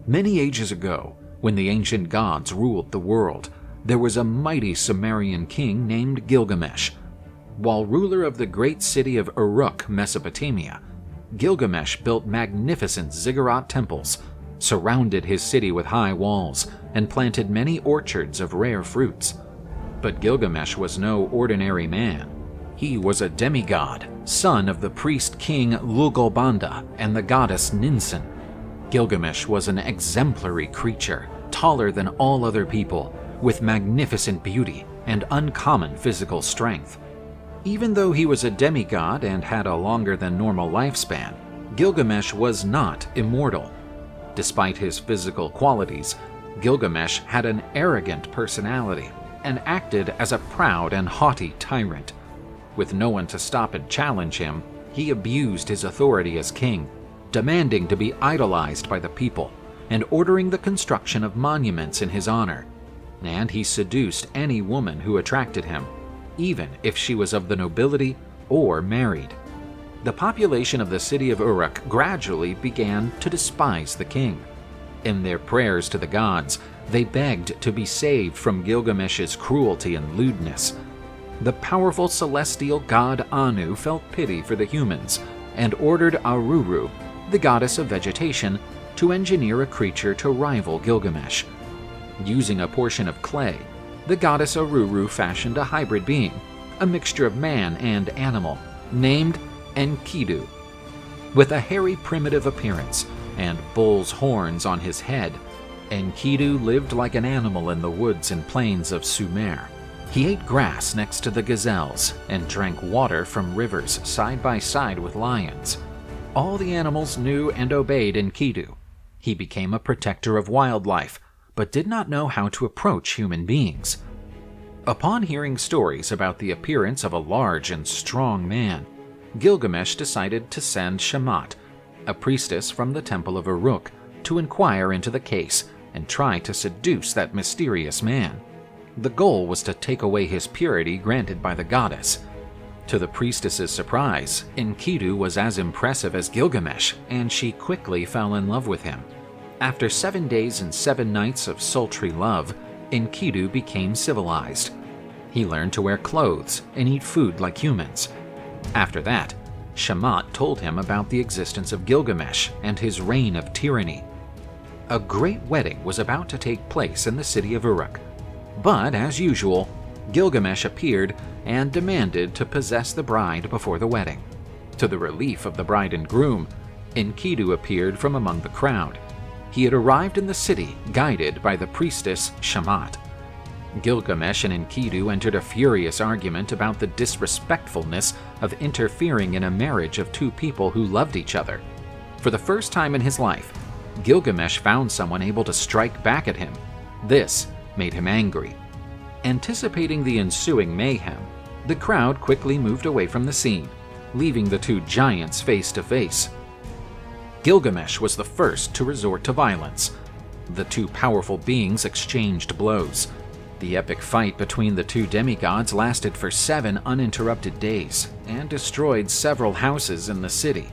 Many ages ago, when the ancient gods ruled the world, there was a mighty Sumerian king named Gilgamesh. While ruler of the great city of Uruk, Mesopotamia, Gilgamesh built magnificent ziggurat temples, surrounded his city with high walls, and planted many orchards of rare fruits. But Gilgamesh was no ordinary man. He was a demigod, son of the priest-king Lugalbanda and the goddess Ninsun. Gilgamesh was an exemplary creature, taller than all other people, with magnificent beauty and uncommon physical strength. Even though he was a demigod and had a longer than normal lifespan, Gilgamesh was not immortal. Despite his physical qualities, Gilgamesh had an arrogant personality and acted as a proud and haughty tyrant. With no one to stop and challenge him, he abused his authority as king, demanding to be idolized by the people and ordering the construction of monuments in his honor. And he seduced any woman who attracted him, even if she was of the nobility or married. The population of the city of Uruk gradually began to despise the king. In their prayers to the gods, they begged to be saved from Gilgamesh's cruelty and lewdness. The powerful celestial god Anu felt pity for the humans and ordered Aruru, the goddess of vegetation, to engineer a creature to rival Gilgamesh. Using a portion of clay, the goddess Aruru fashioned a hybrid being, a mixture of man and animal, named Enkidu. With a hairy primitive appearance and bull's horns on his head, Enkidu lived like an animal in the woods and plains of Sumer. He ate grass next to the gazelles and drank water from rivers side by side with lions. All the animals knew and obeyed Enkidu. He became a protector of wildlife, but did not know how to approach human beings. Upon hearing stories about the appearance of a large and strong man, Gilgamesh decided to send Shamat, a priestess from the temple of Uruk, to inquire into the case and try to seduce that mysterious man. The goal was to take away his purity granted by the goddess. To the priestess's surprise, Enkidu was as impressive as Gilgamesh, and she quickly fell in love with him. After 7 days and 7 nights of sultry love, Enkidu became civilized. He learned to wear clothes and eat food like humans. After that, Shamat told him about the existence of Gilgamesh and his reign of tyranny. A great wedding was about to take place in the city of Uruk. But, as usual, Gilgamesh appeared and demanded to possess the bride before the wedding. To the relief of the bride and groom, Enkidu appeared from among the crowd. He had arrived in the city, guided by the priestess Shamat. Gilgamesh and Enkidu entered a furious argument about the disrespectfulness of interfering in a marriage of two people who loved each other. For the first time in his life, Gilgamesh found someone able to strike back at him. This made him angry. Anticipating the ensuing mayhem, the crowd quickly moved away from the scene, leaving the two giants face to face. Gilgamesh was the first to resort to violence. The two powerful beings exchanged blows. The epic fight between the two demigods lasted for 7 uninterrupted days and destroyed several houses in the city.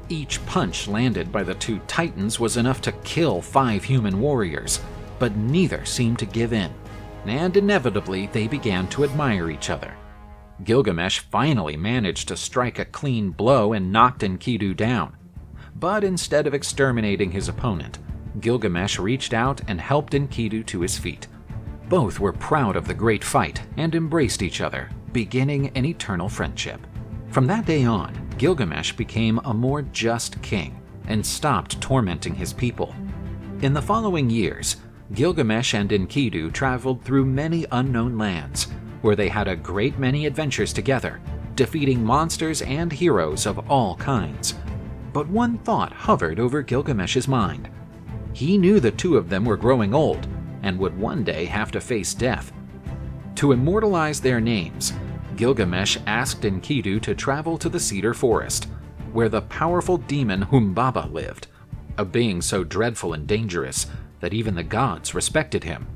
Each punch landed by the two titans was enough to kill 5 human warriors, but neither seemed to give in, and inevitably they began to admire each other. Gilgamesh finally managed to strike a clean blow and knocked Enkidu down. But instead of exterminating his opponent, Gilgamesh reached out and helped Enkidu to his feet. Both were proud of the great fight and embraced each other, beginning an eternal friendship. From that day on, Gilgamesh became a more just king and stopped tormenting his people. In the following years, Gilgamesh and Enkidu traveled through many unknown lands, where they had a great many adventures together, defeating monsters and heroes of all kinds. But one thought hovered over Gilgamesh's mind. He knew the two of them were growing old and would one day have to face death. To immortalize their names, Gilgamesh asked Enkidu to travel to the cedar forest, where the powerful demon Humbaba lived, a being so dreadful and dangerous that even the gods respected him.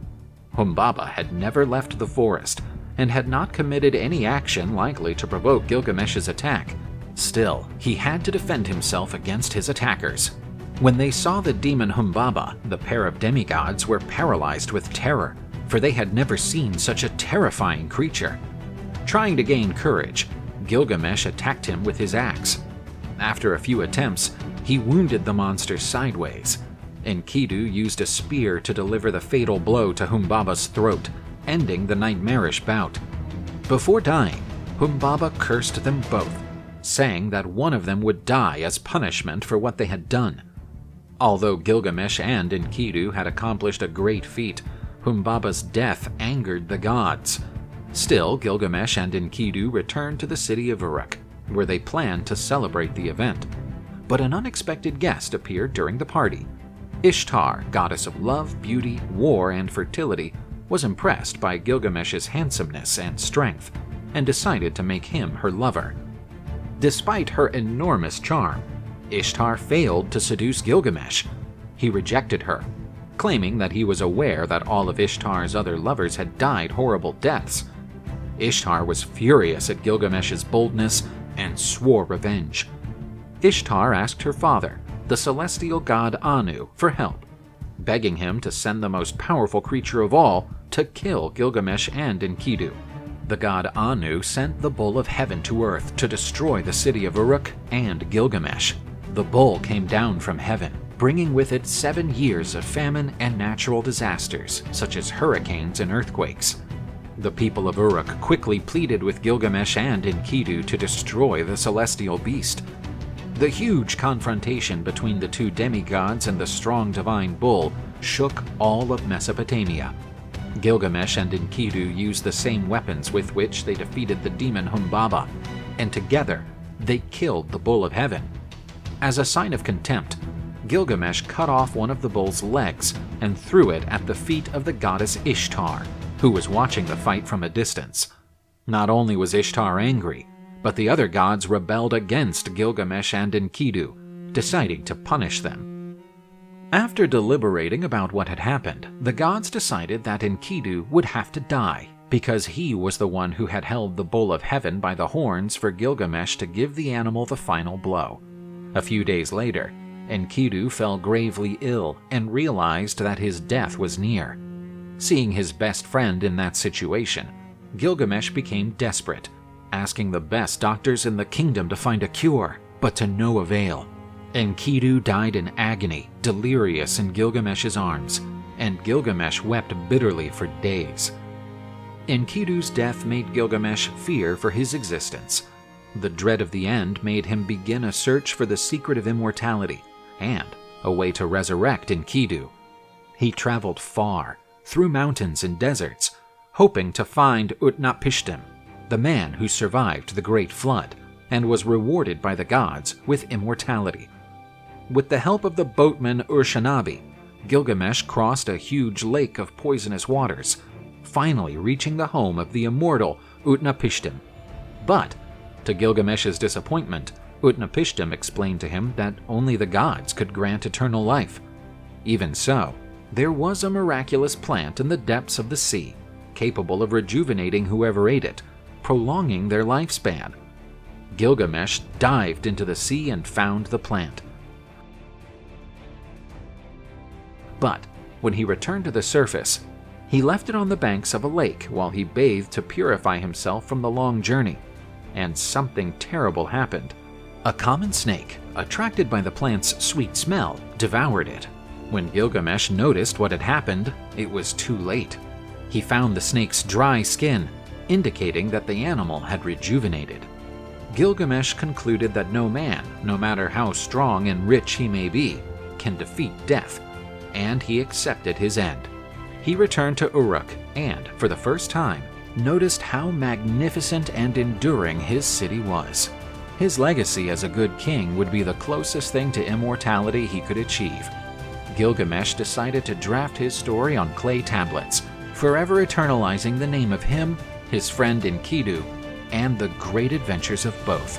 Humbaba had never left the forest and had not committed any action likely to provoke Gilgamesh's attack. Still, he had to defend himself against his attackers. When they saw the demon Humbaba, the pair of demigods were paralyzed with terror, for they had never seen such a terrifying creature. Trying to gain courage, Gilgamesh attacked him with his axe. After a few attempts, he wounded the monster sideways. Enkidu used a spear to deliver the fatal blow to Humbaba's throat, ending the nightmarish bout. Before dying, Humbaba cursed them both, saying that one of them would die as punishment for what they had done. Although Gilgamesh and Enkidu had accomplished a great feat, Humbaba's death angered the gods. Still, Gilgamesh and Enkidu returned to the city of Uruk, where they planned to celebrate the event. But an unexpected guest appeared during the party. Ishtar, goddess of love, beauty, war, and fertility, was impressed by Gilgamesh's handsomeness and strength, and decided to make him her lover. Despite her enormous charm, Ishtar failed to seduce Gilgamesh. He rejected her, claiming that he was aware that all of Ishtar's other lovers had died horrible deaths. Ishtar was furious at Gilgamesh's boldness and swore revenge. Ishtar asked her father, the celestial god Anu, for help, begging him to send the most powerful creature of all to kill Gilgamesh and Enkidu. The god Anu sent the Bull of Heaven to Earth to destroy the city of Uruk and Gilgamesh. The bull came down from heaven, bringing with it 7 years of famine and natural disasters, such as hurricanes and earthquakes. The people of Uruk quickly pleaded with Gilgamesh and Enkidu to destroy the celestial beast. The huge confrontation between the two demigods and the strong divine bull shook all of Mesopotamia. Gilgamesh and Enkidu used the same weapons with which they defeated the demon Humbaba, and together they killed the Bull of Heaven. As a sign of contempt, Gilgamesh cut off one of the bull's legs and threw it at the feet of the goddess Ishtar, who was watching the fight from a distance. Not only was Ishtar angry, but the other gods rebelled against Gilgamesh and Enkidu, deciding to punish them. After deliberating about what had happened, the gods decided that Enkidu would have to die, because he was the one who had held the Bull of Heaven by the horns for Gilgamesh to give the animal the final blow. A few days later, Enkidu fell gravely ill and realized that his death was near. Seeing his best friend in that situation, Gilgamesh became desperate, asking the best doctors in the kingdom to find a cure, but to no avail. Enkidu died in agony, delirious in Gilgamesh's arms, and Gilgamesh wept bitterly for days. Enkidu's death made Gilgamesh fear for his existence. The dread of the end made him begin a search for the secret of immortality and a way to resurrect Enkidu. He traveled far, through mountains and deserts, hoping to find Utnapishtim, the man who survived the Great Flood and was rewarded by the gods with immortality. With the help of the boatman Urshanabi, Gilgamesh crossed a huge lake of poisonous waters, finally reaching the home of the immortal Utnapishtim. But to Gilgamesh's disappointment, Utnapishtim explained to him that only the gods could grant eternal life. Even so, there was a miraculous plant in the depths of the sea, capable of rejuvenating whoever ate it, prolonging their lifespan. Gilgamesh dived into the sea and found the plant. But when he returned to the surface, he left it on the banks of a lake while he bathed to purify himself from the long journey. And something terrible happened. A common snake, attracted by the plant's sweet smell, devoured it. When Gilgamesh noticed what had happened, it was too late. He found the snake's dry skin, indicating that the animal had rejuvenated. Gilgamesh concluded that no man, no matter how strong and rich he may be, can defeat death, and he accepted his end. He returned to Uruk and, for the first time, noticed how magnificent and enduring his city was. His legacy as a good king would be the closest thing to immortality he could achieve. Gilgamesh decided to draft his story on clay tablets, forever eternalizing the name of him, his friend Enkidu, and the great adventures of both.